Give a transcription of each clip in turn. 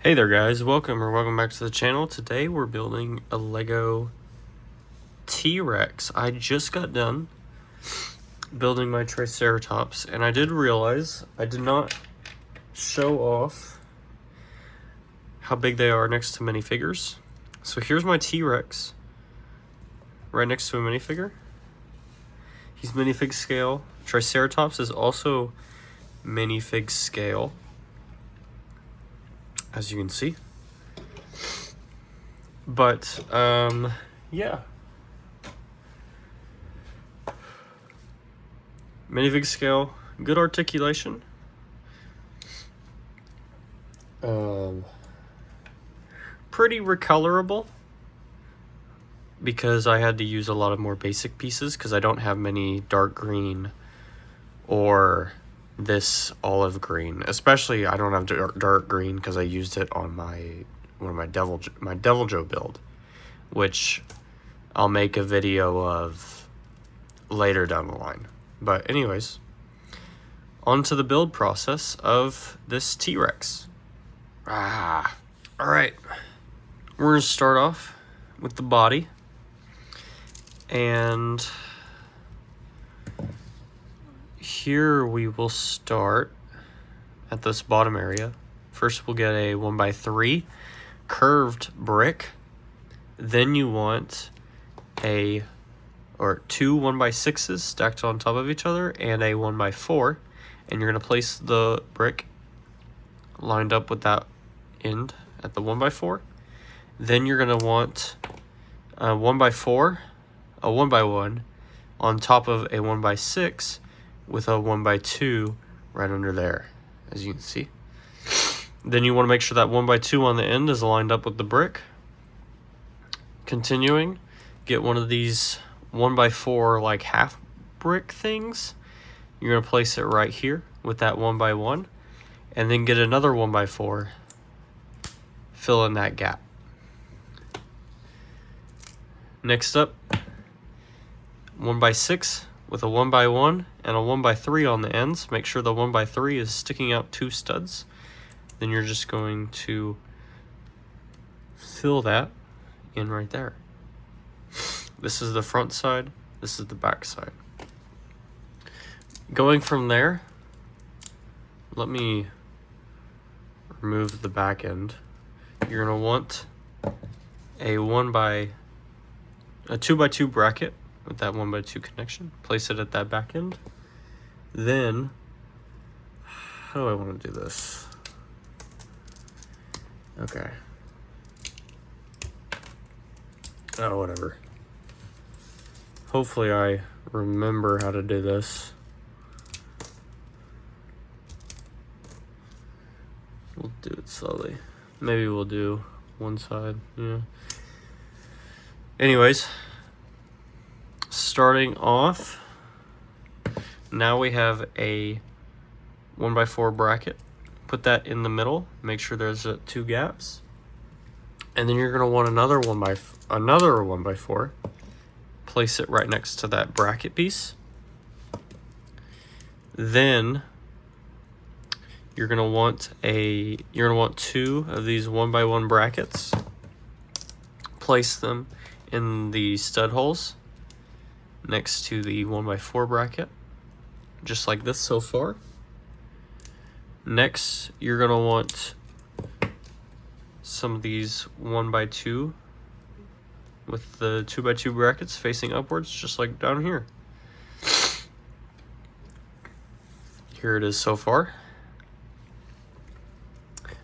Hey there guys, welcome back to the channel. Today we're building a Lego T-Rex. I just got done building my Triceratops and I did realize I did not show off how big they are next to minifigures. So here's my T-Rex right next to a minifigure. He's minifig scale. Triceratops is also minifig scale, as you can see. But yeah, minifig scale, good articulation. Pretty recolorable because I had to use a lot of more basic pieces because I don't have many dark green or this olive green. Especially I don't have dark green because I used it on one of my Devil Joe build, which I'll make a video of later down the line. But anyways, on to the build process of this T-Rex. Alright, we're going to start off with the body. And here we will start at this bottom area. First we'll get a 1x3 curved brick. Then you want two 1x6s stacked on top of each other and a 1x4, and you're going to place the brick lined up with that end at the 1x4. Then you're going to want a 1x4, a 1x1 on top of a 1x6 with a 1x2 right under there, as you can see. Then you want to make sure that 1x2 on the end is lined up with the brick. Continuing, get one of these 1x4 like half brick things. You're going to place it right here with that 1x1, and then get another 1x4, fill in that gap. Next up, 1x6 with a 1x1 and a 1x3 on the ends. Make sure the 1x3 is sticking out 2 studs. Then you're just going to fill that in right there. This is the front side, this is the back side. Going from there, let me remove the back end. You're gonna want a 2x2 bracket with that 1x2 connection. Place it at that back end. Then, how do I want to do this? Okay. Oh, whatever. Hopefully I remember how to do this. We'll do it slowly. Maybe we'll do one side, yeah. Anyways, starting off, now we have a 1x4 bracket. Put that in the middle, make sure there's 2 gaps. And then you're gonna want another 1x4. Place it right next to that bracket piece. Then you're gonna want 2 of these 1x1 brackets. Place them in the stud holes next to the 1x4 bracket, just like this so far. Next, you're gonna want some of these 1x2 with the 2x2 brackets facing upwards, just like down here. Here it is so far.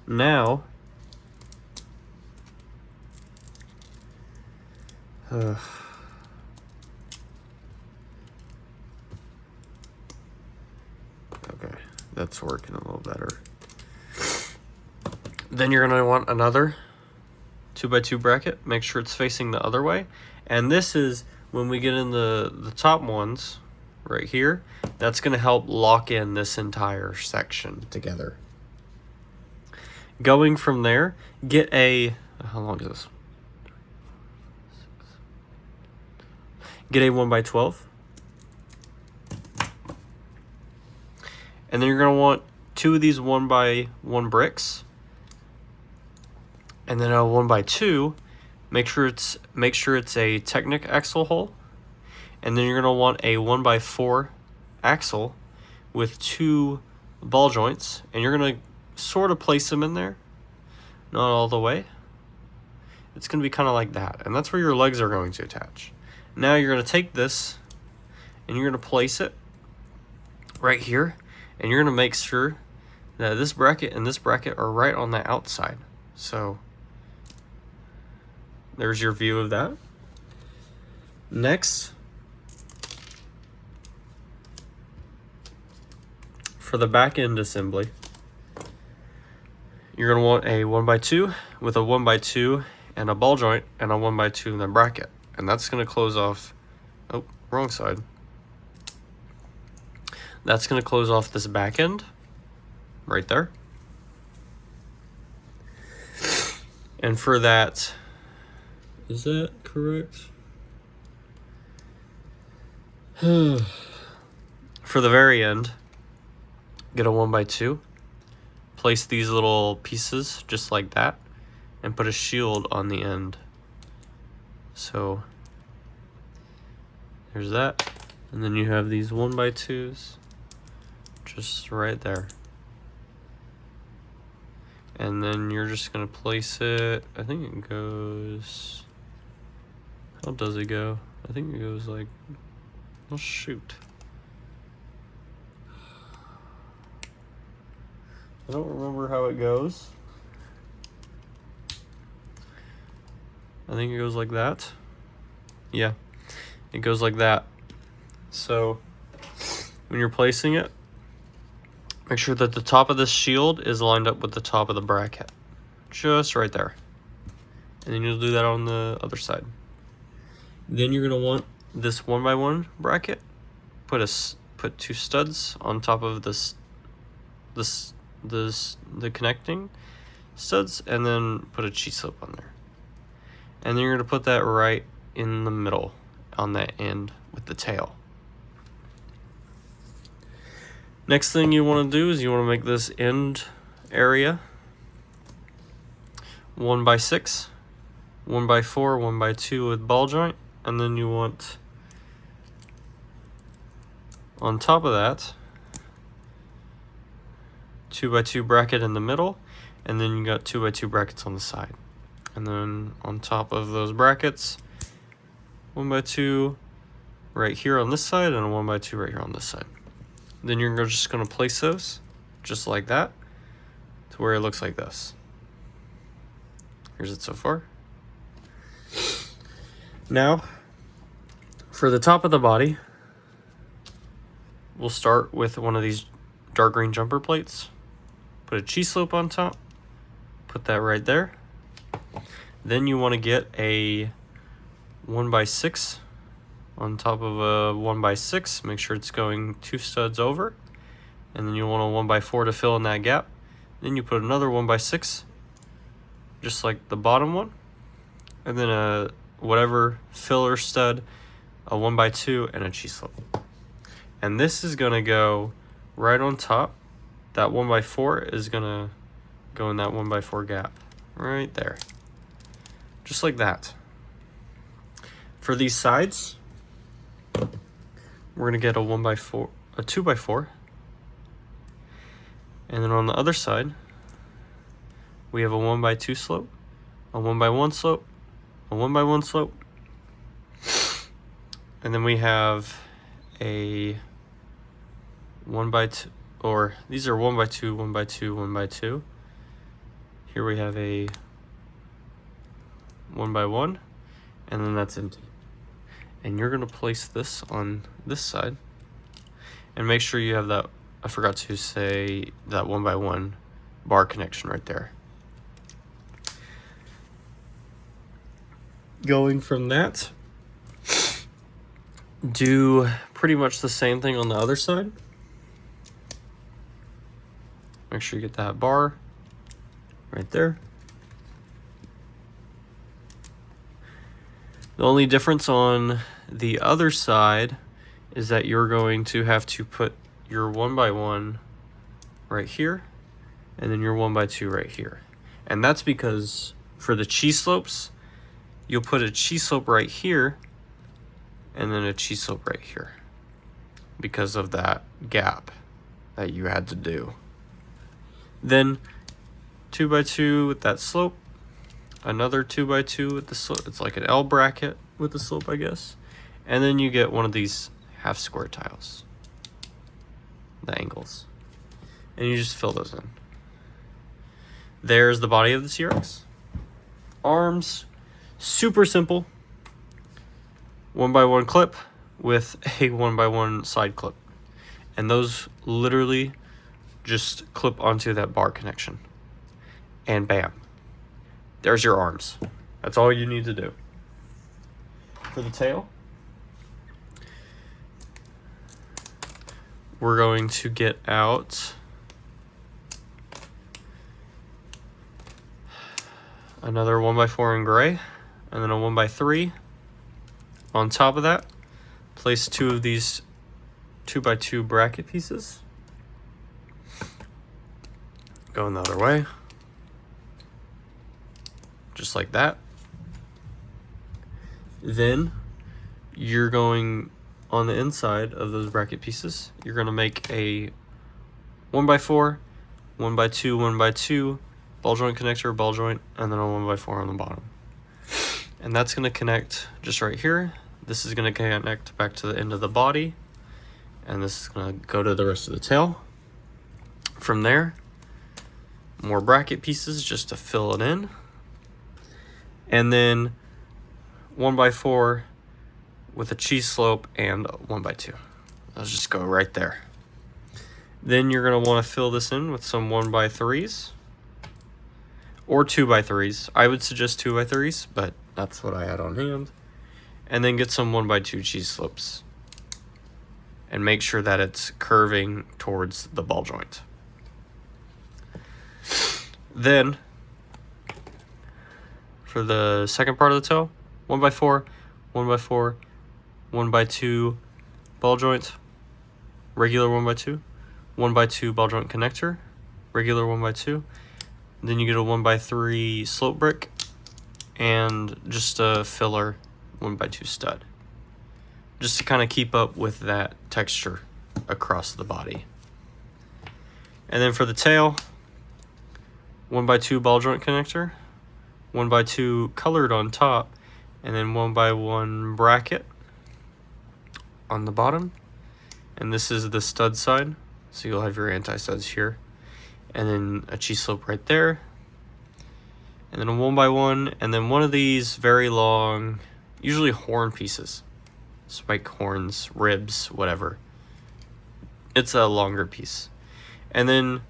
Now, okay, that's working a little better. Then you're gonna want another 2x2 bracket. Make sure it's facing the other way. And this is when we get in the top ones right here, that's gonna help lock in this entire section together. Going from there, get a, how long is this? Get a 1x12. And then you're gonna want 2 of these 1x1 bricks. And then a 1x2, make sure it's a Technic axle hole. And then you're gonna want a 1x4 axle with 2 ball joints, and you're gonna sort of place them in there, not all the way. It's gonna be kind of like that, and that's where your legs are going to attach. Now you're gonna take this and you're gonna place it right here, and you're gonna make sure that this bracket and this bracket are right on the outside. So there's your view of that. Next, for the back end assembly, you're gonna want a 1x2 with a 1x2 and a ball joint and a 1x2 in the bracket. And that's gonna close off, oh, wrong side. That's gonna close off this back end right there. And for that, is that correct? For the very end, get a 1x2, place these little pieces just like that, and put a shield on the end. So there's that, and then you have these 1x2s just right there. And then you're just gonna place it, I think it goes, how does it go? I think it goes like, oh shoot. I don't remember how it goes. I think it goes like that. Yeah, it goes like that. So when you're placing it, make sure that the top of this shield is lined up with the top of the bracket. Just right there. And then you'll do that on the other side. Then you're gonna want this 1x1 bracket. Put 2 studs on top of the connecting studs, and then put a G-slope on there. And then you're gonna put that right in the middle on that end with the tail. Next thing you want to do is you want to make this end area 1x6, 1x4, 1x2 with ball joint, and then you want on top of that 2x2 bracket in the middle, and then you got 2x2 brackets on the side. And then on top of those brackets, 1x2 right here on this side and a 1x2 right here on this side. Then you're just gonna place those just like that to where it looks like this. Here's it so far. Now, for the top of the body, we'll start with one of these dark green jumper plates. Put a G-slope on top, put that right there. Then you want to get a 1x6 on top of a 1x6, make sure it's going 2 studs over, and then you want a 1x4 to fill in that gap. Then you put another 1x6 just like the bottom one, and then a whatever filler stud, a 1x2, and a G-slope. And this is gonna go right on top. That 1x4 is gonna go in that 1x4 gap right there, just like that. For these sides, we're gonna get a 1x4, a 2x4, and then on the other side, we have a 1x2 slope, a 1x1 slope, a 1x1 slope, and then we have a 1x2, or these are 1x2, 1x2, 1x2. Here we have a 1x1, and then that's empty. And you're gonna place this on this side, and make sure you have that, I forgot to say, that 1x1 bar connection right there. Going from that, do pretty much the same thing on the other side. Make sure you get that bar right there. The only difference on the other side is that you're going to have to put your 1x1 right here, and then your 1x2 right here. And that's because For the cheese slopes, you'll put a cheese slope right here and then a cheese slope right here because of that gap that you had to do. Then 2x2 with that slope, another 2x2 with the slope. It's like an L bracket with the slope, I guess. And then you get one of these half square tiles, the angles, and you just fill those in. There's the body of the T-Rex. Arms, super simple. 1x1 clip with a 1x1 side clip. And those literally just clip onto that bar connection. And bam, there's your arms. That's all you need to do. For the tail, we're going to get out another 1x4 in gray, and then a 1x3. On top of that, place two of these 2x2 bracket pieces. Going the other way. Just like that. Then you're going on the inside of those bracket pieces, you're going to make a 1x4, 1x2, 1x2 ball joint connector, ball joint, and then a 1x4 on the bottom. And that's going to connect just right here. This is going to connect back to the end of the body, and this is going to go to the rest of the tail. From there, more bracket pieces just to fill it in. And then 1x4 with a cheese slope and 1x2. Let's just go right there. Then you're going to want to fill this in with some 1x3s or 2x3s. I would suggest 2x3s, but that's what I had on hand. And then get some 1x2 cheese slopes. And make sure that it's curving towards the ball joint. Then, for the second part of the toe, 1x4, 1x4, 1x2 ball joint, regular 1x2, 1x2 ball joint connector, regular 1x2. Then you get a 1x3 slope brick and just a filler 1x2 stud, just to kind of keep up with that texture across the body. And then for the tail, 1x2 ball joint connector, 1x2 colored on top, and then 1x1 bracket on the bottom. And this is the stud side, so you'll have your anti-studs here. And then a cheese slope right there. And then a 1x1, and then one of these very long, usually horn pieces. Spike horns, ribs, whatever. It's a longer piece. And then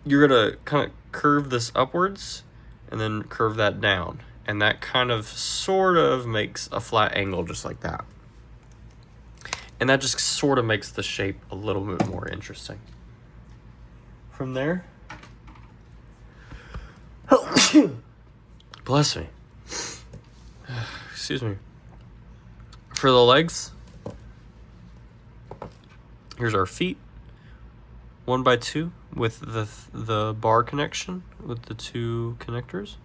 you're gonna kind of curve this upwards and then curve that down. And that kind of sort of makes a flat angle just like that. And that just sort of makes the shape a little bit more interesting. From there, bless me. Excuse me. For the legs, here's our feet. 1x2 with the bar connection with the two connectors.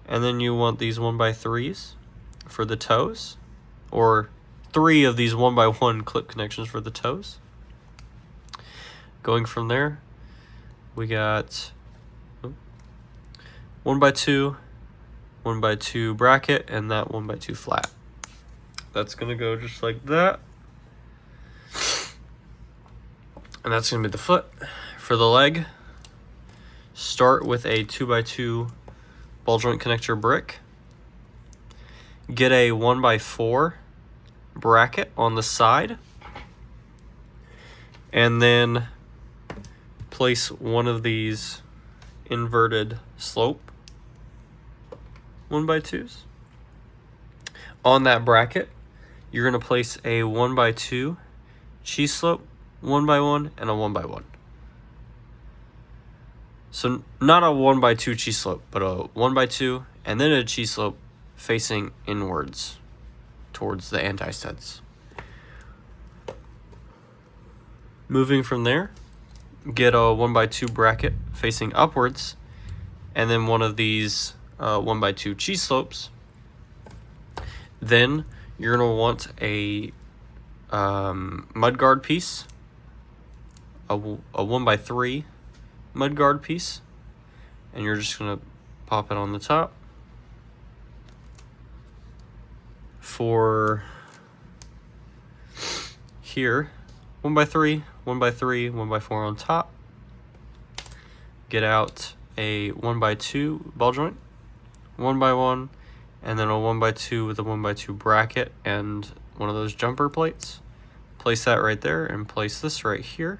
And then you want these 1x3s for the toes, or 3 of these 1x1 clip connections for the toes. Going from there, we got 1x2, 1x2 bracket, and that 1x2 flat. That's gonna go just like that. And that's gonna be the foot. For the leg, start with a 2x2 ball joint connector brick. Get a 1x4 bracket on the side. And then place one of these inverted slope 1x2s. On that bracket, you're going to place a 1x2 cheese slope, 1x1, and a 1x1. So not a 1x2 cheese slope, but a 1x2, and then a cheese slope facing inwards towards the anti-studs. Moving from there, get a 1x2 bracket facing upwards, and then one of these 1x2 cheese slopes. Then you're going to want a mudguard piece, a 1x3 mudguard piece, and you're just going to pop it on the top. For here, 1x3, 1x3, 1x4 on top. Get out a 1x2 ball joint, 1x1, and then a 1x2 with a 1x2 bracket and one of those jumper plates. Place that right there and place this right here.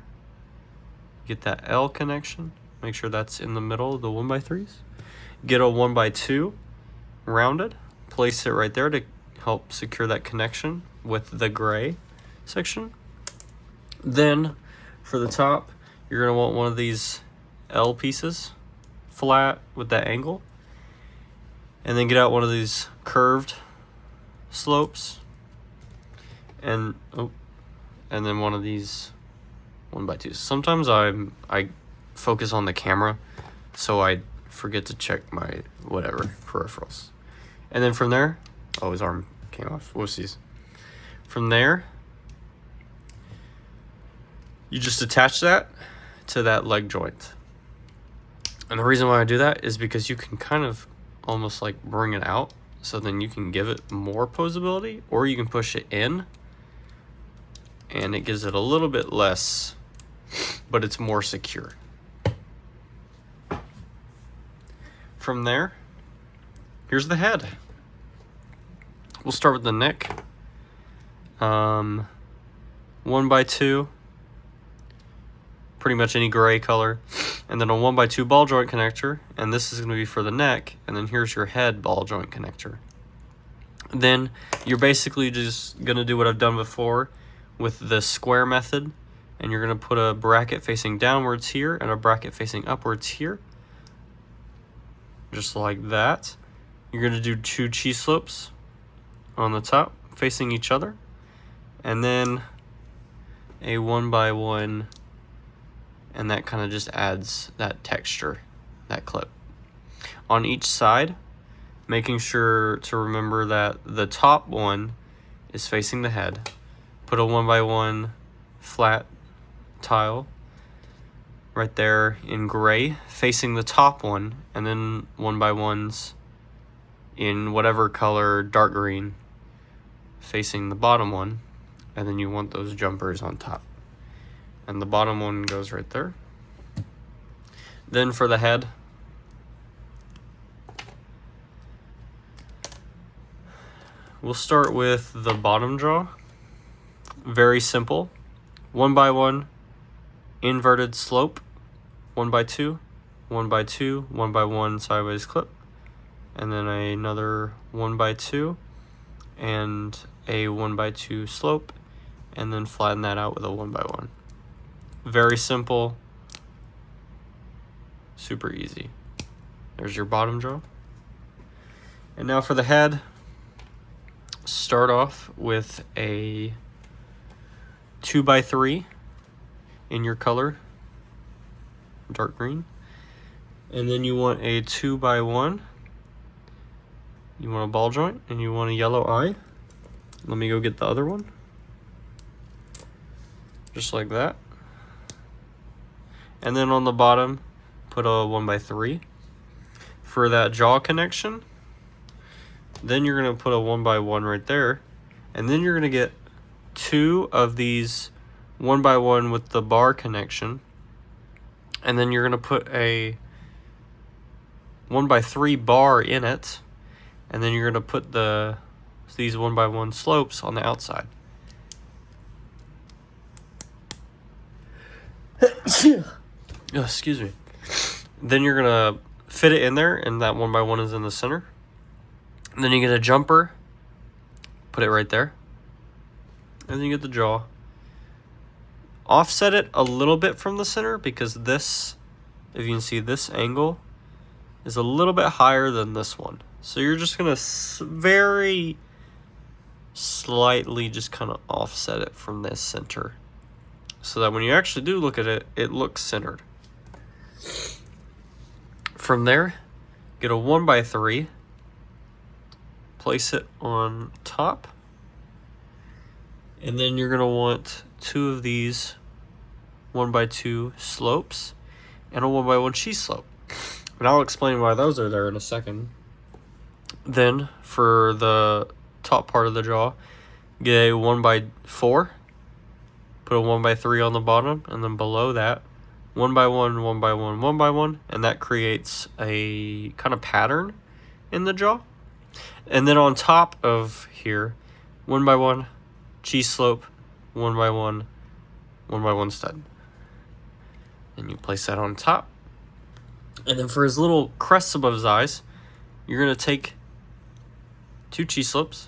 Get that L connection. Make sure that's in the middle of the 1x3s. Get a 1x2 rounded. Place it right there to help secure that connection with the gray section. Then for the top, you're going to want one of these L pieces, flat with that angle. And then get out one of these curved slopes. And then one of these 1x2s. Sometimes I focus on the camera, so I forget to check my peripherals. And then from there, his arm came off. Whoopsies. From there, you just attach that to that leg joint. And the reason why I do that is because you can kind of almost like bring it out, so then you can give it more posability, or you can push it in and it gives it a little bit less, but it's more secure. From there, here's the head. We'll start with the neck. 1x2, pretty much any gray color, and then a 1x2 ball joint connector, and this is going to be for the neck, and then here's your head ball joint connector. Then you're basically just going to do what I've done before with the square method, and you're going to put a bracket facing downwards here and a bracket facing upwards here, just like that. You're going to do 2 cheese slopes on the top facing each other, and then a 1x1, and that kind of just adds that texture, that clip. On each side, making sure to remember that the top one is facing the head. Put a 1x1 flat tile right there in gray facing the top one, and then 1x1s in whatever color, dark green, facing the bottom one, and then you want those jumpers on top. And the bottom one goes right there. Then for the head, we'll start with the bottom jaw. Very simple. 1x1 inverted slope, 1x2, 1x2, 1x1 sideways clip, and then another 1x2 and a 1x2 slope, and then flatten that out with a 1x1. Very simple, super easy. There's your bottom jaw. And now for the head, start off with a 2x3 in your color, dark green, and then you want a 2x1. You want a ball joint, and you want a yellow eye. Let me go get the other one. Just like that. And then on the bottom, put a 1x3 for that jaw connection. Then you're going to put a 1x1 right there, and then you're going to get 2 of these 1x1 with the bar connection, and then you're going to put a 1x3 bar in it, and then you're going to put these 1x1 slopes on the outside. Oh, excuse me. Then you're going to fit it in there, and that 1x1 is in the center. And then you get a jumper, put it right there, and then you get the jaw. Offset it a little bit from the center, because this, if you can see, this angle is a little bit higher than this one. So you're just going to very slightly just kind of offset it from this center, so that when you actually do look at it, it looks centered. From there, get a 1x3, place it on top, and then you're going to want 2 of these 1x2 slopes and a 1x1 cheese slope. And I'll explain why those are there in a second. Then for the top part of the jaw, get a 1x4, put a 1x3 on the bottom, and then below that 1x1, 1x1, 1x1, and that creates a kind of pattern in the jaw. And then on top of here, 1x1 cheese slope, 1x1, 1x1 stud. And you place that on top. And then for his little crests above his eyes, you're going to take 2 cheese slopes,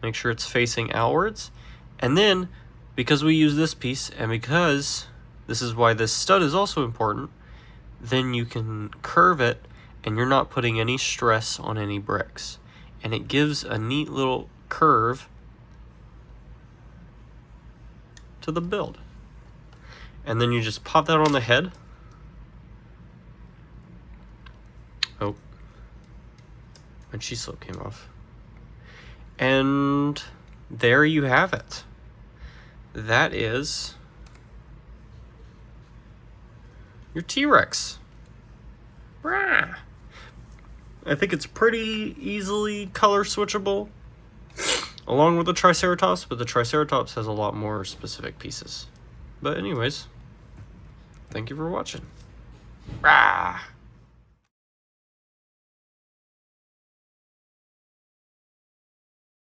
make sure it's facing outwards, and then because we use this piece and because this is why this stud is also important, then you can curve it and you're not putting any stress on any bricks. And it gives a neat little curve to the build. And then you just pop that on the head. Oh, my cheese slope came off. And there you have it. That is your T-Rex. Rah! I think it's pretty easily color switchable along with the Triceratops, but the Triceratops has a lot more specific pieces. But anyways, thank you for watching. Rah!